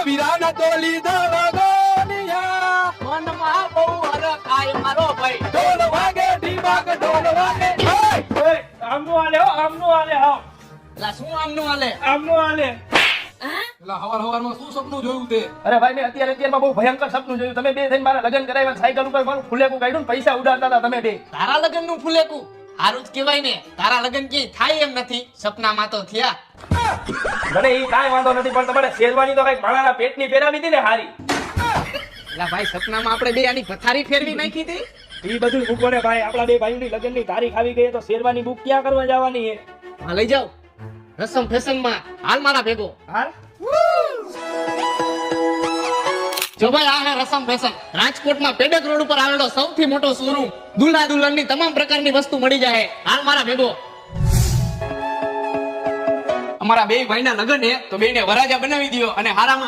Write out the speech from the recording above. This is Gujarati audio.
વીરાના તો લીધા વગોનિયા મનમાં બહુ હરખ આય મારો ભાઈ. ઢોલ વાગે ઢીમાક ઢોલ વાગે આમનું આલે હો, આમનું આલે હાવ. લા શું આમનું હાલે? આમનું આલે. એલા હવારમાં શું સપનું જોયું તે? અરે ભાઈ મેં અત્યારમાં બહુ ભયંકર સપનું જોયું. તમે બે થઈને મારા લગ્ન કરાવ્યા, સાયકલ ઉપર મારું ફુલેકું કાઢ્યું ને પૈસા ઉડાડતા હતા તમે બે. તારા લગ્ન નું ફૂલેકું હારું જ કહેવાય ને. તારા લગ્ન ક્યાંય થાય એમ નથી, સપનામાં તો થયા. મને ઈ કાંઈ વાંધો નથી, પણ તમારે શેરવાની તો કઈક માણાના પેટની પહેરાવી હતી ને હારી. લા ભાઈ સપનામાં આપણે બે આની પથારી ફેરવી નાખી હતી. ઈ બધું મૂકો ને ભાઈ, આપણા બે ભાઈઓની લગ્નની તારીખ આવી ગઈ તો શેરવાની બુક ક્યાં કરવા જવાની છે? હા લઈ જાઓ રસમ ફેશન માં. હાલ મારા ભેગો. હાલ. જો ભાઈ આ હે રસમ ફેશન. રાજકોટમાં પેડક રોડ ઉપર આવેલો સૌથી મોટો શોરૂમ. દુલ્હા દુલ્હનની તમામ પ્રકારની વસ્તુ મળી જાય. હાલ મારા ભેગો. અમારા બે ભાઈના લગ્ન છે તો બેને વરાજા બનાવી દો અને હારામાં